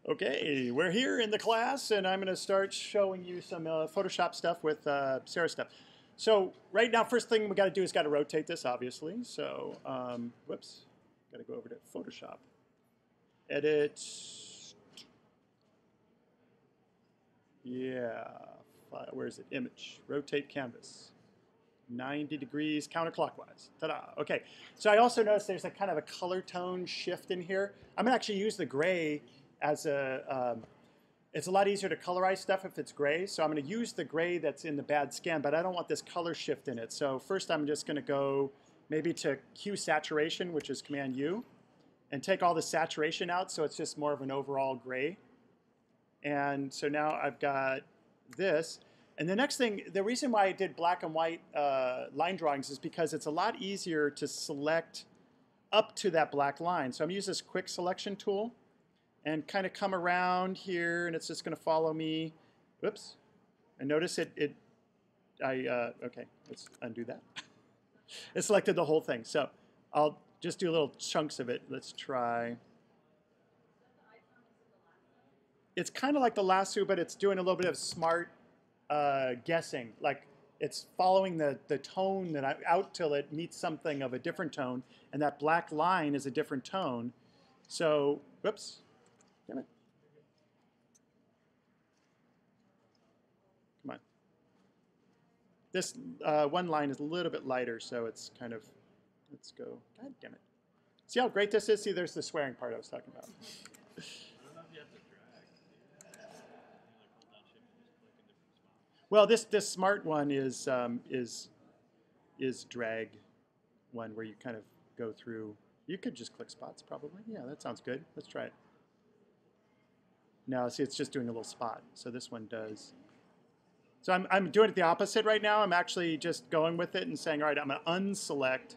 Okay, we're here in the class, and I'm going to start showing you some Photoshop stuff with Sarah stuff. So right now, first thing we got to do is got to rotate this, obviously. So, whoops, got to go over to Photoshop. Edit. Yeah, where is it? Image. Rotate canvas. 90 degrees counterclockwise. Ta-da. Okay, so I also noticed there's a kind of a color tone shift in here. I'm going to actually use the gray as a, it's a lot easier to colorize stuff if it's gray. So I'm going to use the gray that's in the bad scan, but I don't want this color shift in it. So first I'm just going to go maybe to Q saturation, which is Command U, and take all the saturation out so it's just more of an overall gray. And so now I've got this. And the next thing, the reason why I did black and white line drawings is because it's a lot easier to select up to that black line. So I'm going to use this quick selection tool and kind of come around here, and it's just going to follow me. Whoops. And notice okay, let's undo that. It selected the whole thing. So I'll just do little chunks of it. Let's try. It's kind of like the lasso, but it's doing a little bit of smart guessing. Like it's following the tone that I'm out till it meets something of a different tone, and that black line is a different tone. So, whoops. Damn it. Come on. This one line is a little bit lighter, so it's kind of, let's go. God damn it. See how great this is? See, there's the swearing part I was talking about. Well, this smart one is drag one where you kind of go through. You could just click spots probably. Yeah, that sounds good. Let's try it. Now, see, it's just doing a little spot. So this one does. So I'm doing it the opposite right now. I'm actually just going with it and saying, all right, I'm going to unselect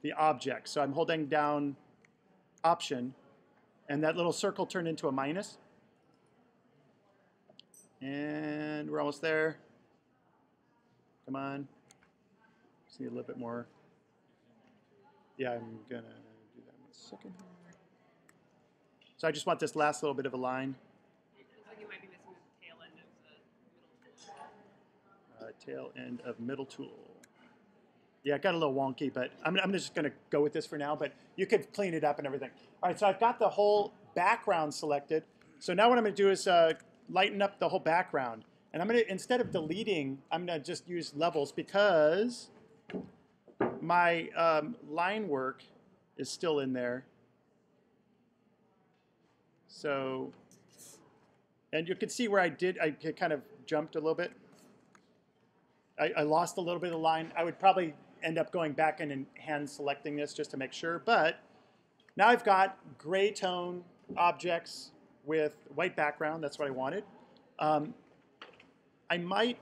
the object. So I'm holding down Option, and that little circle turned into a minus. And we're almost there. Come on. Just need a little bit more. Yeah, I'm going to do that in a second here. So I just want this last little bit of a line. It looks like you might be missing the tail end of the middle tool. Tail end of middle tool. Yeah, it got a little wonky, but I'm just going to go with this for now, but you could clean it up and everything. All right, so I've got the whole background selected. So now what I'm going to do is lighten up the whole background. And I'm going to, instead of deleting, I'm going to just use levels because my line work is still in there. So, and you can see where I kind of jumped a little bit. I lost a little bit of the line. I would probably end up going back in and hand selecting this just to make sure. But now I've got gray tone objects with white background. That's what I wanted. I might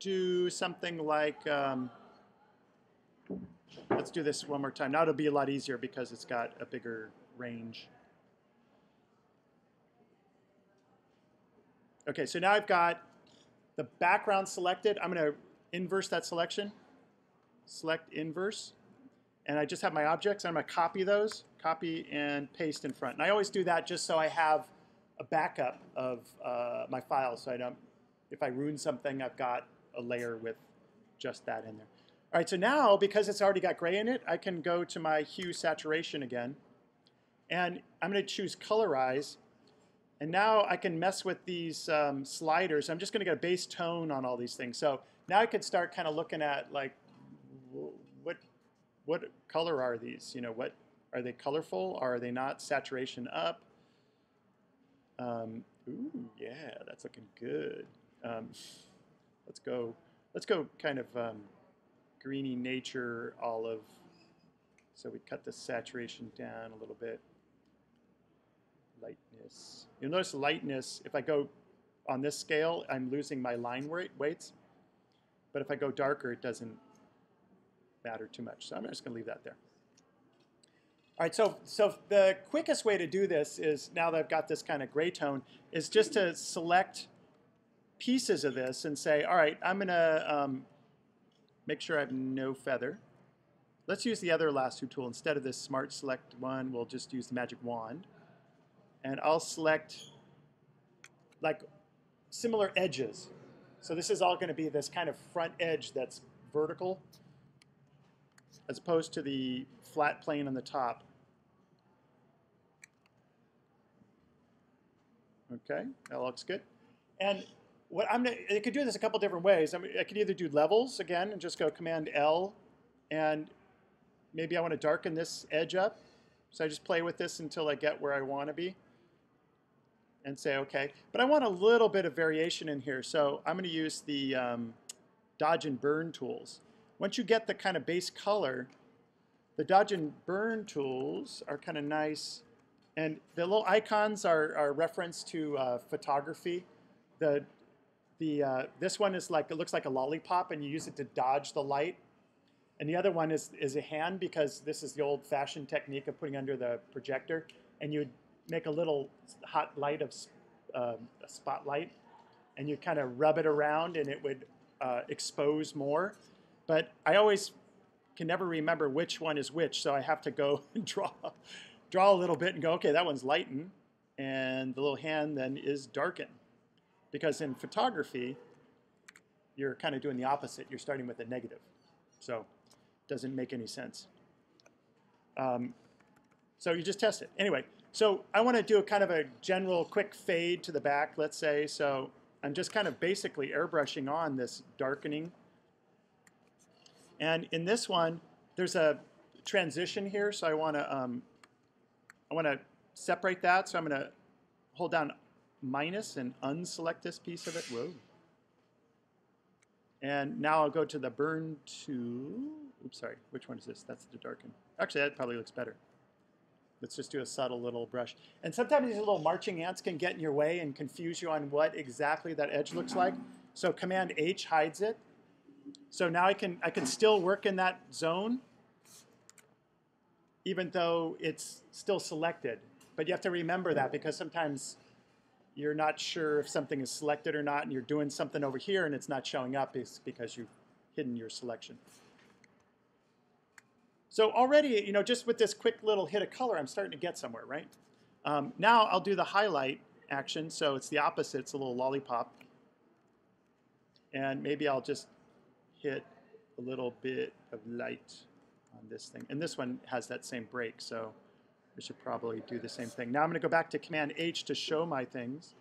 do something like, let's do this one more time. Now it'll be a lot easier because it's got a bigger range. Okay, so now I've got the background selected. I'm going to inverse that selection. Select inverse. And I just have my objects. I'm going to copy those, copy and paste in front. And I always do that just so I have a backup of my files. So I don't, if I ruin something, I've got a layer with just that in there. All right, so now, because it's already got gray in it, I can go to my hue saturation again. And I'm going to choose colorize. And now I can mess with these sliders. I'm just going to get a base tone on all these things. So now I can start kind of looking at like, what color are these? You know, what are they colorful? Are they not? Saturation up. Ooh, yeah, that's looking good. Let's go kind of greeny nature olive. So we cut the saturation down a little bit. Lightness. You'll notice lightness, if I go on this scale, I'm losing my line weights. But if I go darker, it doesn't matter too much. So I'm just going to leave that there. All right, so the quickest way to do this is, now that I've got this kind of gray tone, is just to select pieces of this and say, all right, I'm going to make sure I have no feather. Let's use the other lasso tool. Instead of this smart select one, we'll just use the magic wand. And I'll select like similar edges. So this is all going to be this kind of front edge that's vertical as opposed to the flat plane on the top. Okay, that looks good. And what I could do this a couple different ways. I could either do levels again and just go Command L, and maybe I want to darken this edge up. So I just play with this until I get where I want to be and say okay. But I want a little bit of variation in here, so I'm going to use the dodge and burn tools. Once you get the kind of base color, the dodge and burn tools are kind of nice. And the little icons are reference to photography. This one is like, it looks like a lollipop, and you use it to dodge the light. And the other one is a hand, because this is the old-fashioned technique of putting under the projector. And you would make a little hot light of a spotlight, and you kind of rub it around, and it would expose more. But I always can never remember which one is which, so I have to go and draw a little bit and go, okay, that one's lighten, and the little hand then is darken. Because in photography, you're kind of doing the opposite. You're starting with a negative. So it doesn't make any sense. So you just test it. Anyway, so I want to do a kind of a general quick fade to the back, let's say. So I'm just kind of basically airbrushing on this darkening. And in this one, there's a transition here, so I want to separate that. So I'm going to hold down minus and unselect this piece of it. Whoa. And now I'll go to the burn tool. Oops, sorry. Which one is this? That's the darken. Actually, that probably looks better. Let's just do a subtle little brush. And sometimes these little marching ants can get in your way and confuse you on what exactly that edge looks like. So Command H hides it. So now I can still work in that zone, even though it's still selected. But you have to remember that, because sometimes you're not sure if something is selected or not, and you're doing something over here and it's not showing up, is because you've hidden your selection. So already, you know, just with this quick little hit of color, I'm starting to get somewhere, right? Now I'll do the highlight action. So it's the opposite. It's a little lollipop. And maybe I'll just hit a little bit of light on this thing. And this one has that same break, so I should probably do the same thing. Now I'm going to go back to Command H to show my things.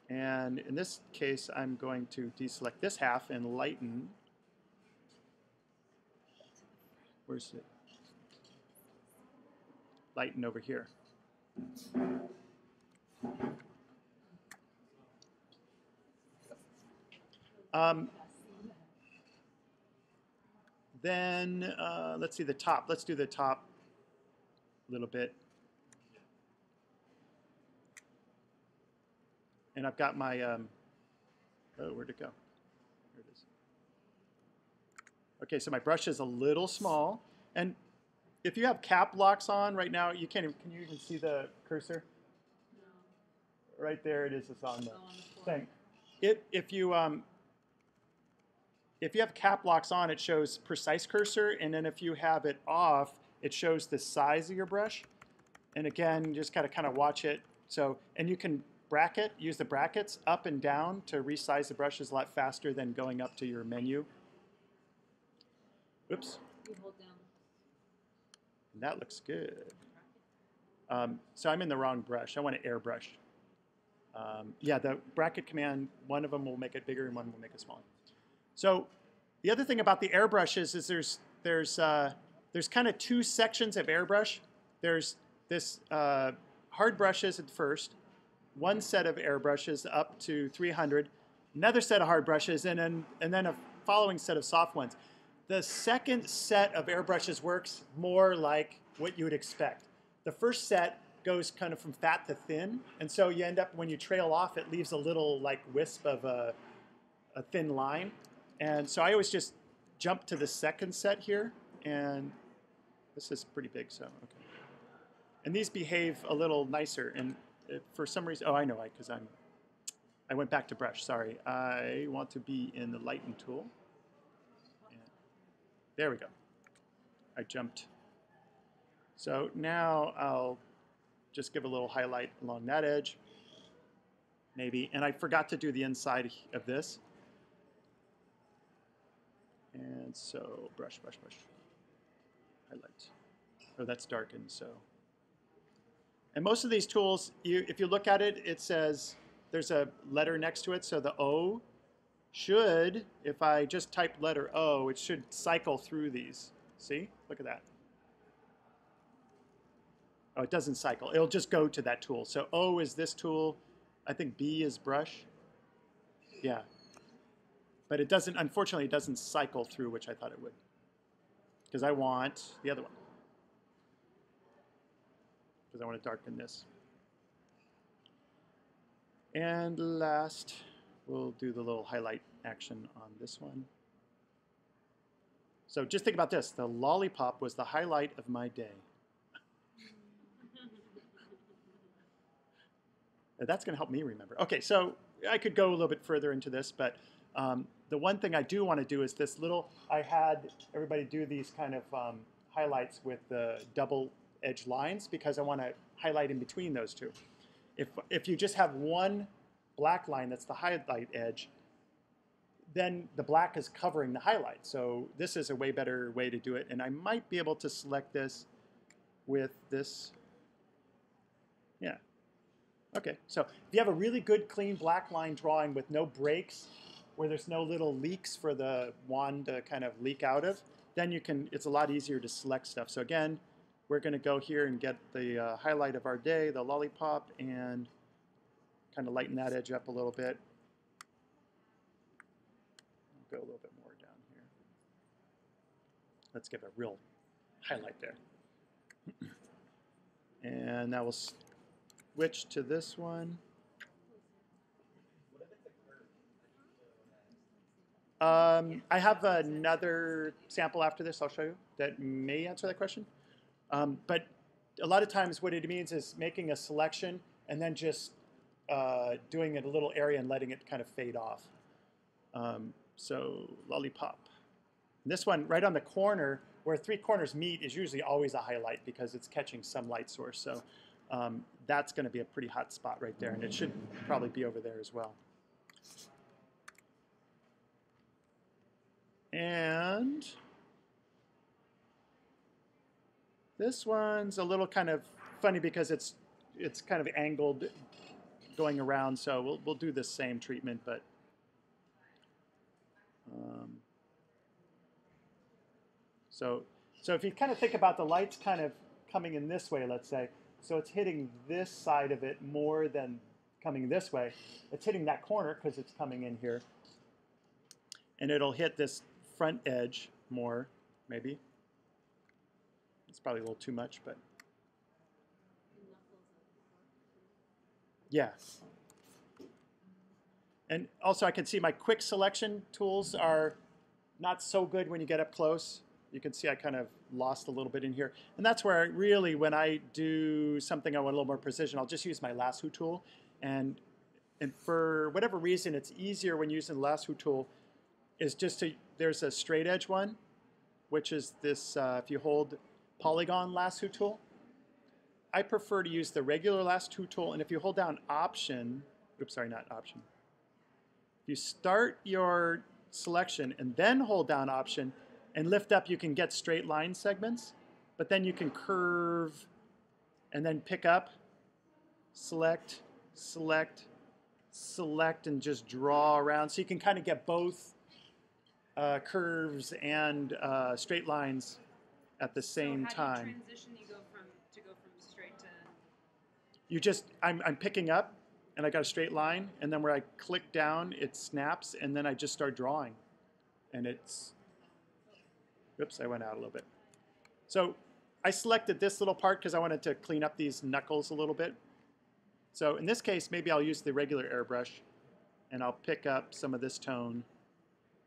And in this case, I'm going to deselect this half and lighten. Where's it? Lighten over here. Then let's see the top. Let's do the top a little bit. And I've got my, oh, where'd it go? There it is. Okay, so my brush is a little small. And if you have cap locks on right now, you can't even, can you even see the cursor? No. Right there it is, it's on the thing. If you have cap locks on, it shows precise cursor, and then if you have it off, it shows the size of your brush. And again, you just gotta kind of watch it. So, and you can use the brackets up and down to resize the brushes a lot faster than going up to your menu. Oops. You hold down. That looks good. So I'm in the wrong brush. I want to airbrush. Yeah, the bracket command, one of them will make it bigger and one will make it smaller. So the other thing about the airbrushes is there's kind of two sections of airbrush. There's this hard brushes at first, one set of airbrushes up to 300, another set of hard brushes, and then a following set of soft ones. The second set of airbrushes works more like what you would expect. The first set goes kind of from fat to thin, and so you end up, when you trail off, it leaves a little like wisp of a thin line. And so I always just jump to the second set here, and this is pretty big, so okay. And these behave a little nicer, and for some reason, oh, I know, because I went back to brush, sorry. I want to be in the lighten tool. And there we go. I jumped. So now I'll just give a little highlight along that edge, maybe. And I forgot to do the inside of this. And so brush, brush, brush, highlight. Oh, that's darkened, so. And most of these tools, if you look at it, it says there's a letter next to it. So the O should, if I just type letter O, it should cycle through these. See? Look at that. Oh, it doesn't cycle. It'll just go to that tool. So O is this tool. I think B is brush. Yeah. But it doesn't, unfortunately, it doesn't cycle through, which I thought it would. Because I want the other one. Because I want to darken this. And last, we'll do the little highlight action on this one. So just think about this. The lollipop was the highlight of my day. That's going to help me remember. Okay, so I could go a little bit further into this, but the one thing I do want to do is this little, I had everybody do these kind of highlights with the double edge lines because I want to highlight in between those two. If you just have one black line that's the highlight edge, then the black is covering the highlight. So this is a way better way to do it. And I might be able to select this with this. Yeah. Okay, so if you have a really good clean black line drawing with no breaks, where there's no little leaks for the wand to kind of leak out of, then you can, it's a lot easier to select stuff. So again, we're going to go here and get the highlight of our day, the lollipop, and kind of lighten that edge up a little bit. I'll go a little bit more down here. Let's give a real highlight there. And now we'll switch to this one. I have another sample after this I'll show you that may answer that question. But a lot of times what it means is making a selection and then just doing it a little area and letting it kind of fade off. So lollipop. And this one right on the corner where three corners meet is usually always a highlight because it's catching some light source. So that's going to be a pretty hot spot right there, and it should probably be over there as well. And this one's a little kind of funny because it's kind of angled going around, so we'll do the same treatment, but so if you kind of think about the lights kind of coming in this way, let's say, so it's hitting this side of it more than coming this way. It's hitting that corner because it's coming in here, and it'll hit this front edge more, maybe. It's probably a little too much, but yeah. And also I can see my quick selection tools are not so good when you get up close. You can see I kind of lost a little bit in here. And that's where I really, when I do something I want a little more precision, I'll just use my Lasso Tool. And for whatever reason, it's easier when using the Lasso Tool is just to, there's a straight edge one, which is this, if you hold polygon Lasso Tool. I prefer to use the regular Lasso Tool, and if you hold down Option, oops, sorry, not Option. If you start your selection and then hold down Option and lift up, you can get straight line segments, but then you can curve and then pick up, select, select, select, and just draw around. So you can kind of get both curves and straight lines at the same time. So how do you transition? You go from straight to. You just I'm picking up, and I got a straight line, and then where I click down, it snaps, and then I just start drawing, and it's. Oops, I went out a little bit. So I selected this little part because I wanted to clean up these knuckles a little bit. So in this case, maybe I'll use the regular airbrush, and I'll pick up some of this tone,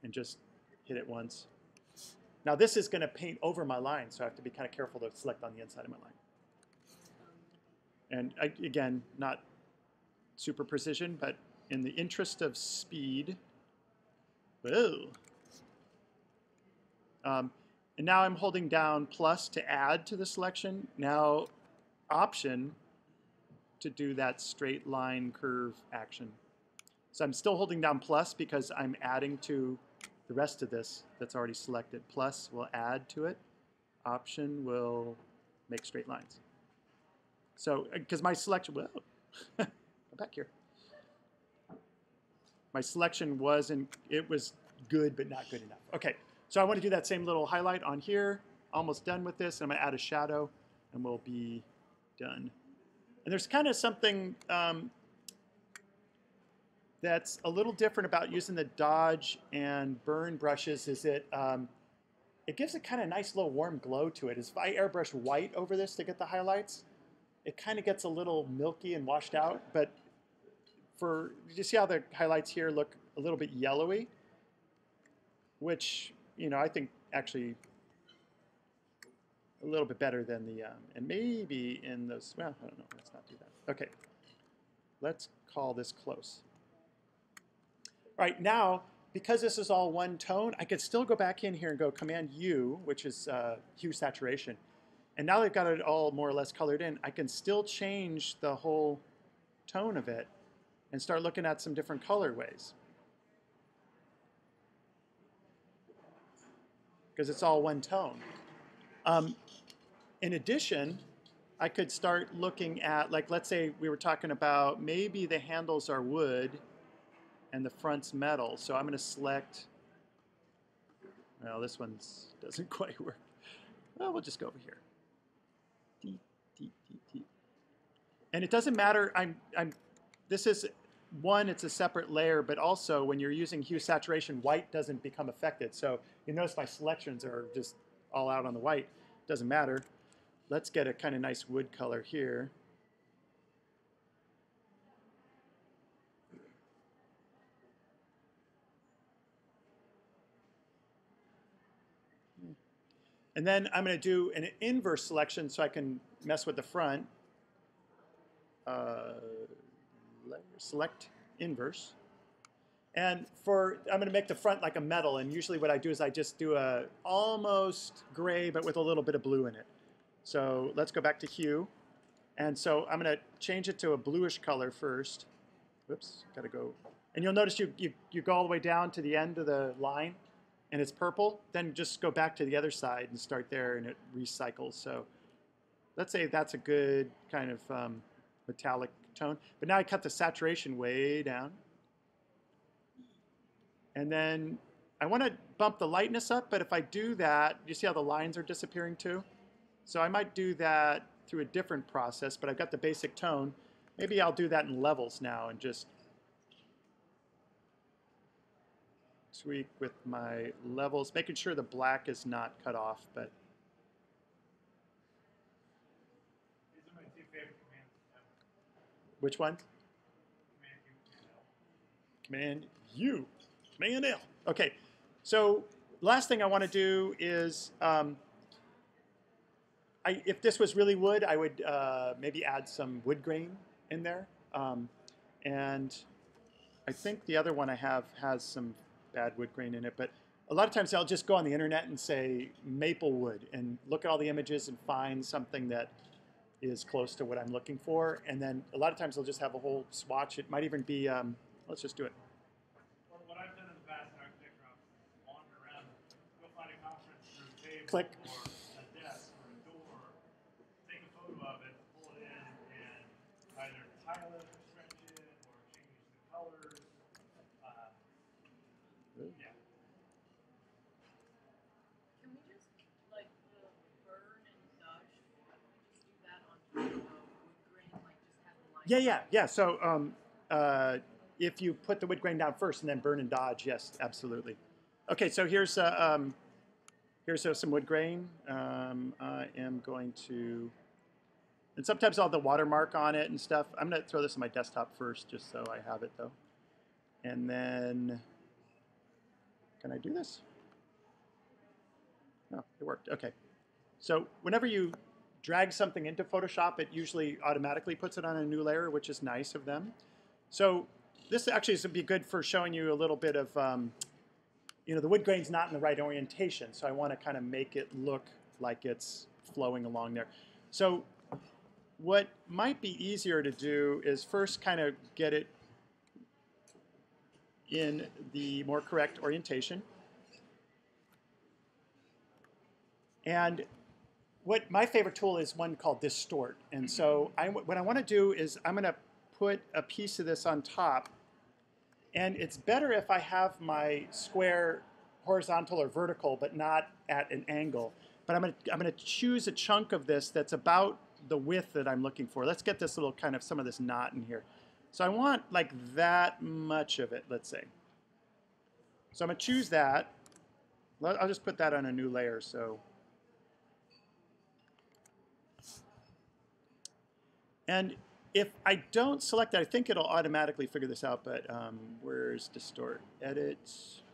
and just hit it once. Now this is going to paint over my line, so I have to be kind of careful to select on the inside of my line. And again, not super precision, but in the interest of speed. Whoa. And now I'm holding down plus to add to the selection. Now Option to do that straight line curve action. So I'm still holding down plus because I'm adding to the rest of this that's already selected. Plus will add to it. Option will make straight lines. So, because my selection, well, go back here. My selection it was good, but not good enough. Okay, so I want to do that same little highlight on here. Almost done with this. I'm going to add a shadow, and we'll be done. And there's kind of something that's a little different about using the dodge and burn brushes is it gives a kind of nice little warm glow to it. If I airbrush white over this to get the highlights, it kind of gets a little milky and washed out. But you see how the highlights here look a little bit yellowy, which, you know, I think actually a little bit better than the, and maybe in those, well, I don't know, let's not do that. Okay, let's call this close. All right, now, because this is all one tone, I could still go back in here and go Command U, which is hue saturation. And now that I've got it all more or less colored in, I can still change the whole tone of it and start looking at some different colorways. Because it's all one tone. In addition, I could start looking at, like, let's say we were talking about maybe the handles are wood and the front's metal. So I'm going to select, well, this one doesn't quite work. Well, we'll just go over here. And it doesn't matter, this is one, it's a separate layer, but also when you're using hue saturation, white doesn't become affected. So you notice my selections are just all out on the white. Doesn't matter. Let's get a kind of nice wood color here. And then I'm going to do an inverse selection so I can mess with the front. Select inverse. And I'm going to make the front like a metal. And usually what I do is I just do a almost gray, but with a little bit of blue in it. So let's go back to hue. And so I'm going to change it to a bluish color first. Whoops, got to go. And you'll notice you go all the way down to the end of the line, and it's purple. Then just go back to the other side and start there, and it recycles. So let's say that's a good kind of metallic tone. But now I cut the saturation way down. And then I want to bump the lightness up, but if I do that, you see how the lines are disappearing too? So I might do that through a different process, but I've got the basic tone. Maybe I'll do that in levels now and just tweak with my levels, making sure the black is not cut off, but These are my two favorite commands. which one? Command U. Command U. Command L. Okay, so last thing I want to do is, if this was really wood, I would maybe add some wood grain in there. And I think the other one I have has some bad wood grain in it, but a lot of times I'll just go on the internet and say maple wood and look at all the images and find something that is close to what I'm looking for. And then a lot of times I'll just have a whole swatch. It might even be, let's just do it. Or what I've done in the past in architecture offices is wander around, go find a conference room table Click. or a desk or a door, take a photo of it, pull it in, and either tile it or stretch it or change the colors. Yeah. Can we just, like, the burn and dodge, can we just do that on wood grain, like just have the line? Yeah. So if you put the wood grain down first and then burn and dodge, yes, absolutely. Okay, so here's some wood grain. I am going to, and sometimes I'll have the watermark on it and stuff. I'm going to throw this on my desktop first just so I have it though. And then, can I do this? No, it worked. Okay. So whenever you drag something into Photoshop, it usually automatically puts it on a new layer, which is nice of them. So this actually is going to be good for showing you a little bit of, the wood grain's not in the right orientation, so I want to kind of make it look like it's flowing along there. So what might be easier to do is first kind of get it in the more correct orientation. And what my favorite tool is one called Distort. And so what I want to do is I'm going to put a piece of this on top. And it's better if I have my square horizontal or vertical, but not at an angle. But I'm going to choose a chunk of this that's about the width that I'm looking for. Let's get this little kind of some of this knot in here. So I want like that much of it, let's say. So I'm going to choose that. I'll just put that on a new layer. So, and if I don't select that, I think it'll automatically figure this out, but where's Distort? Edit,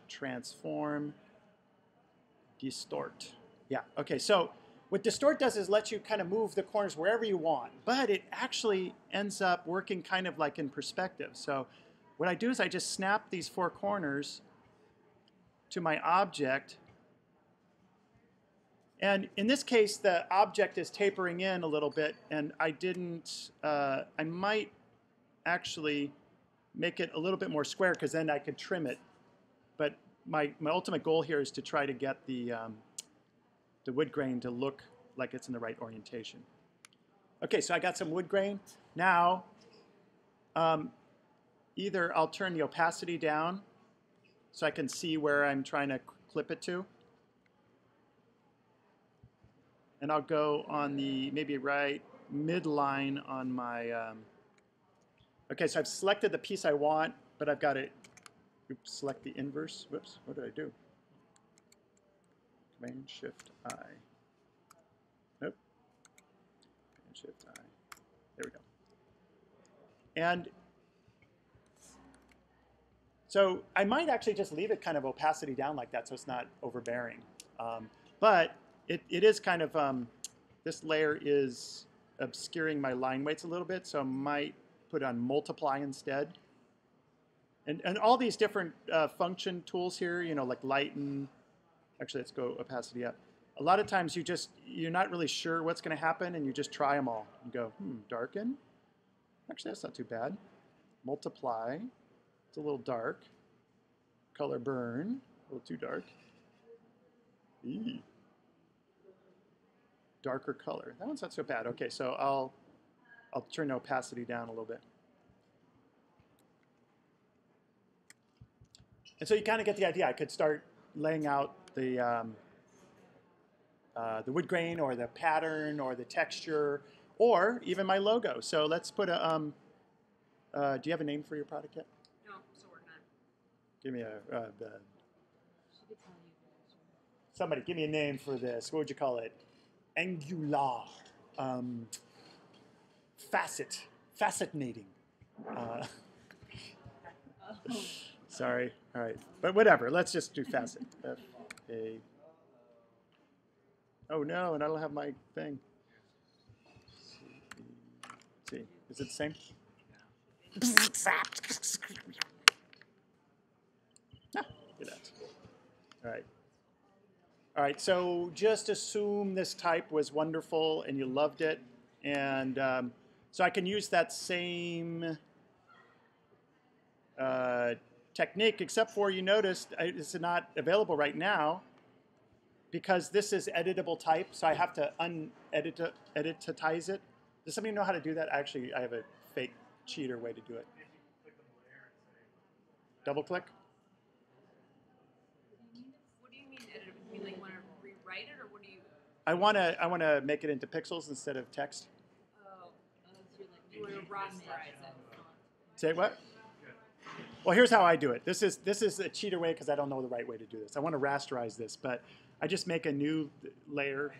Transform, Distort. Yeah, okay, so what Distort does is let you kind of move the corners wherever you want, but it actually ends up working kind of like in perspective. So what I do is I just snap these four corners to my object. And in this case, the object is tapering in a little bit, and I might actually make it a little bit more square because then I could trim it. But my ultimate goal here is to try to get the wood grain to look like it's in the right orientation. Okay, so I got some wood grain. Now, either I'll turn the opacity down so I can see where I'm trying to clip it to. And I'll go on the maybe right midline on my, okay, so I've selected the piece I want, but I've got to select the inverse. Whoops, what did I do? Command Shift I. Nope. Command Shift I. There we go. And so I might actually just leave it kind of opacity down like that so it's not overbearing. But it is kind of, this layer is obscuring my line weights a little bit, so I might put on multiply instead. And all these different function tools here, you know, like lighten, actually let's go opacity up. A lot of times you're not really sure what's going to happen and you just try them all. You go, darken. Actually, that's not too bad. Multiply. It's a little dark. Color burn. A little too dark. Eee. Darker color. That one's not so bad. Okay, so I'll turn the opacity down a little bit. And so you kind of get the idea. I could start laying out the wood grain or the pattern or the texture or even my logo. So let's put a, do you have a name for your product yet? No, so we're not. Give me a, She could tell you. somebody give me a name for this. What would you call it? Angular. Fascinating. Sorry. All right. But whatever. Let's just do facet. F-A. Oh, no, and I don't have my thing. See. Is it the same? Ah, look at that. All right. All right, so just assume this type was wonderful and you loved it. And so I can use that same technique, except for you noticed it's not available right now because this is editable type, so I have to editize it. Does somebody know how to do that? Actually, I have a fake cheater way to do it. Double click. What do you mean edit? You mean like want to rewrite it, or what do you? I want to make it into pixels instead of text. Oh, so you want to rasterize it. Say what? Well, here's how I do it. This is a cheater way because I don't know the right way to do this. I want to rasterize this, but I just make a new layer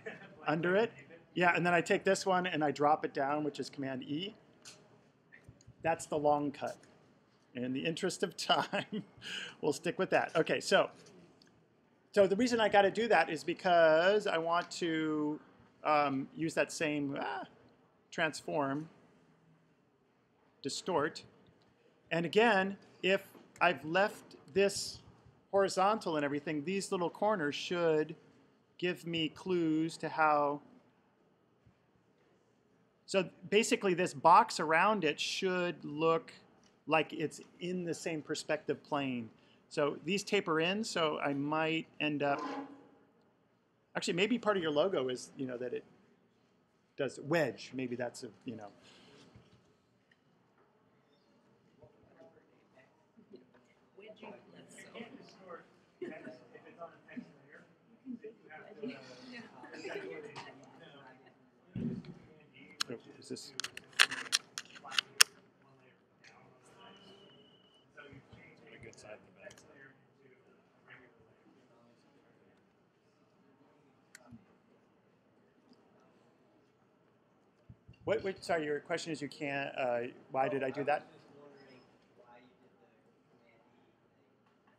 under it. Yeah, and then I take this one and I drop it down, which is Command E. That's the long cut. In the interest of time, we'll stick with that. Okay, so the reason I got to do that is because I want to use that same transform, distort. And again, if I've left this horizontal and everything, these little corners should give me clues to how So basically this box around it should look like it's in the same perspective plane. So these taper in, so I might end up, actually maybe part of your logo is, you know, that it does wedge. Maybe that's a, you know. Wedging Lasso. Distort text, if it's on a text layer, then you have to calculate it. Oh, is this? Good side and the back layer into a regular layer. What, sorry, your question is you can't, why did I do that?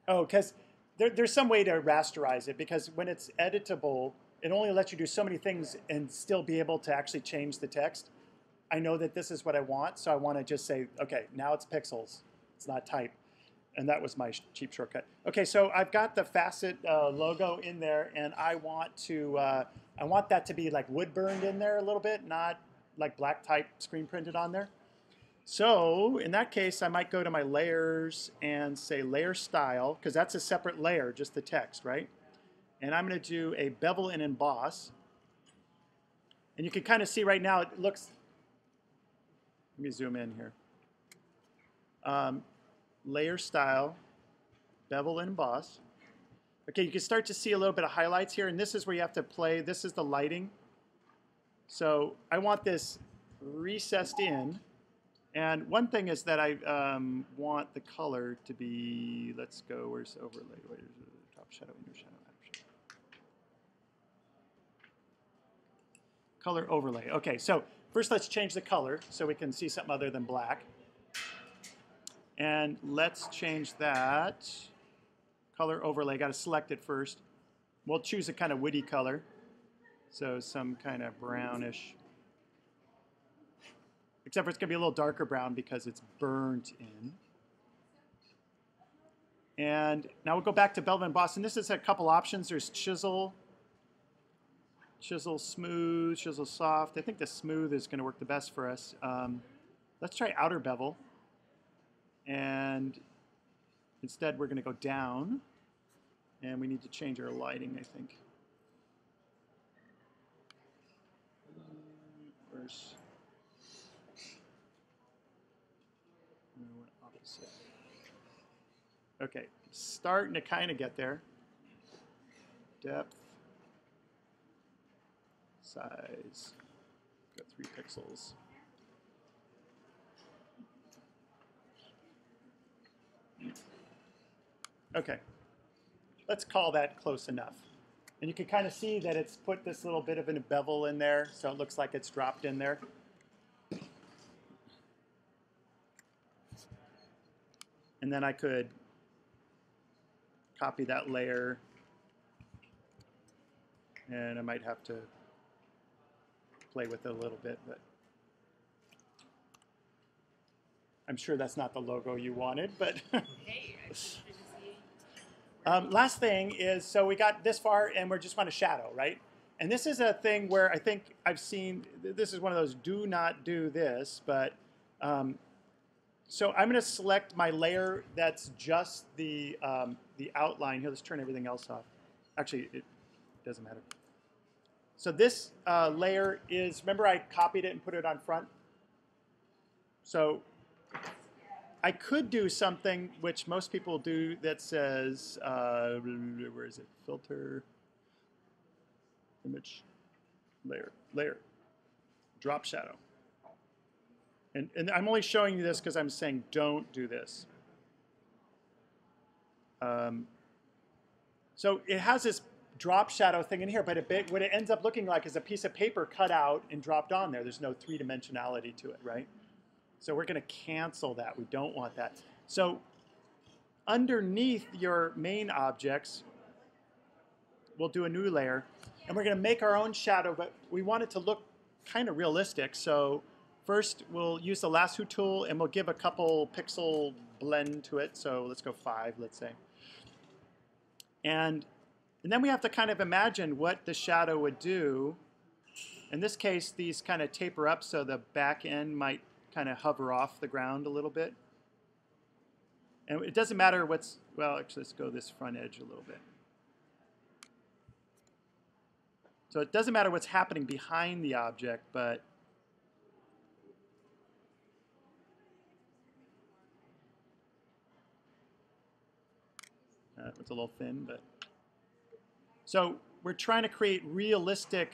Oh, because there's some way to rasterize it, because when it's editable, it only lets you do so many things and still be able to actually change the text. I know that this is what I want, so I want to just say, okay, now it's pixels. It's not type. And that was my cheap shortcut. Okay, so I've got the facet logo in there, and I want that to be like wood burned in there a little bit, not like black type screen printed on there. So in that case, I might go to my layers and say layer style, because that's a separate layer, just the text, right? And I'm going to do a bevel and emboss. And you can kind of see right now, it looks, let me zoom in here. Layer style, bevel and emboss. Okay, you can start to see a little bit of highlights here, and this is where you have to play. This is the lighting. So I want this recessed in. And one thing is that I want the color to be, let's go, where's overlay? Where's the top shadow, inner shadow, outer shadow? Color overlay. Okay, so first let's change the color so we can see something other than black. And let's change that. Color overlay, got to select it first. We'll choose a kind of woody color. So some kind of brownish. Except for it's going to be a little darker brown because it's burnt in. And now we'll go back to bevel and emboss. And this is a couple options. There's chisel, chisel smooth, chisel soft. I think the smooth is going to work the best for us. Let's try outer bevel. And instead, we're going to go down. And we need to change our lighting, I think. Where's... No, opposite. Okay, starting to kind of get there. Depth. Size. Got 3 pixels. Okay, let's call that close enough. And you can kind of see that it's put this little bit of a bevel in there, so it looks like it's dropped in there. And then I could copy that layer, and I might have to play with it a little bit, but I'm sure that's not the logo you wanted, but Hey, I just didn't see. last thing is, so we got this far and we just want a shadow, right? And this is a thing where I think I've seen, this is one of those do not do this, but so I'm going to select my layer that's just the outline. Here, let's turn everything else off. Actually, it doesn't matter. So this layer is, remember I copied it and put it on front? So I could do something which most people do that says, where is it? Filter, image, layer, drop shadow. And I'm only showing you this because I'm saying don't do this. So it has this drop shadow thing in here, but what it ends up looking like is a piece of paper cut out and dropped on there. There's no three-dimensionality to it, right? So we're going to cancel that. We don't want that. So underneath your main objects, we'll do a new layer. And we're going to make our own shadow, but we want it to look kind of realistic. So first, we'll use the Lasso Tool, and we'll give a couple pixel blend to it. So let's go 5, let's say. And then we have to kind of imagine what the shadow would do. In this case, these kind of taper up so the back end might kind of hover off the ground a little bit. And it doesn't matter what's, well, actually, let's go this front edge a little bit. So it doesn't matter what's happening behind the object, but it's a little thin, but. So we're trying to create realistic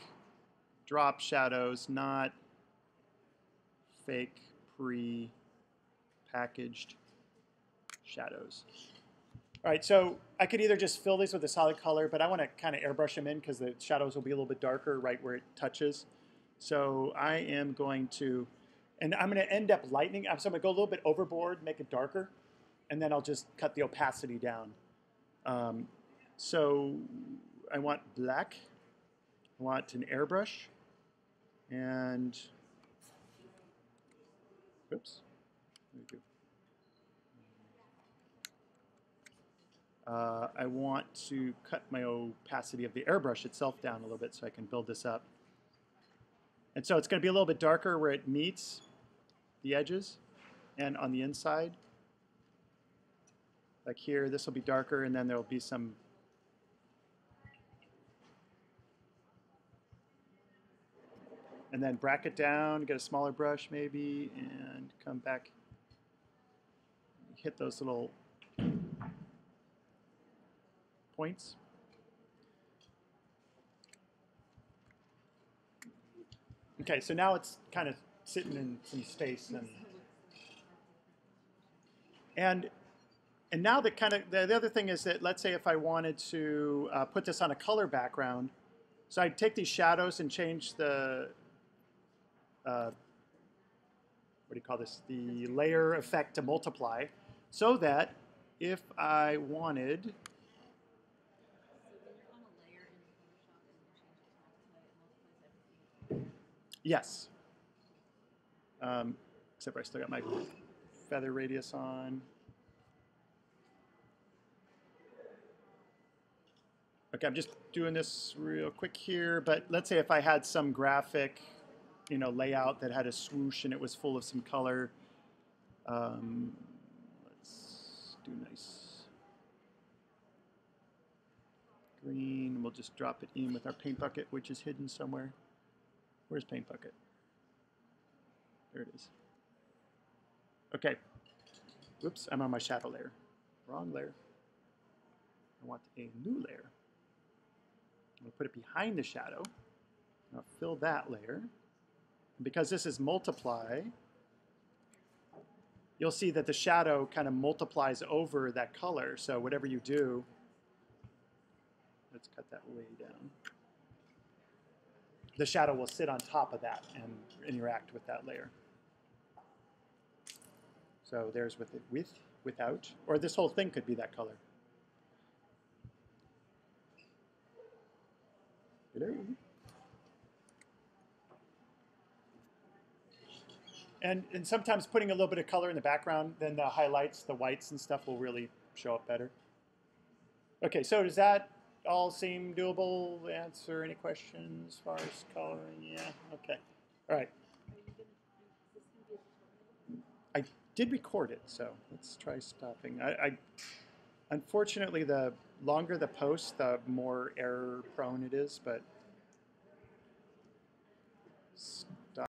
drop shadows, not fake pre-packaged shadows. All right, so I could either just fill these with a solid color, but I want to kind of airbrush them in because the shadows will be a little bit darker right where it touches. So I am going to, and I'm going to end up lightening. So I'm going to go a little bit overboard, make it darker, and then I'll just cut the opacity down. So I want black. I want an airbrush. And, oops. I want to cut my opacity of the airbrush itself down a little bit so I can build this up. And so it's going to be a little bit darker where it meets the edges and on the inside. Like here, this will be darker, and then there will be some and then bracket down, get a smaller brush maybe, and come back, hit those little points. Okay, so now it's kind of sitting in some space, and now that kind of the other thing is that let's say if I wanted to put this on a color background, so I'd take these shadows and change the what do you call this? The layer effect to multiply, so that if I wanted. Yes. Except I still got my feather radius on. Okay, I'm just doing this real quick here, but let's say if I had some graphic, layout that had a swoosh and it was full of some color. Let's do nice green. We'll just drop it in with our paint bucket, which is hidden somewhere. Where's paint bucket? There it is. Okay. Whoops, I'm on my shadow layer. Wrong layer. I want a new layer. I'm going to put it behind the shadow. I'll fill that layer. And because this is multiply, you'll see that the shadow kind of multiplies over that color. So whatever you do, let's cut that way down. The shadow will sit on top of that and interact with that layer. So there's with it, without, or this whole thing could be that color. Hello. And sometimes putting a little bit of color in the background, then the highlights, the whites and stuff will really show up better. Okay, so does that all seem doable? Answer any questions as far as coloring? Yeah, okay. All right. I did record it, so let's try stopping. Unfortunately, the longer the post, the more error prone it is, but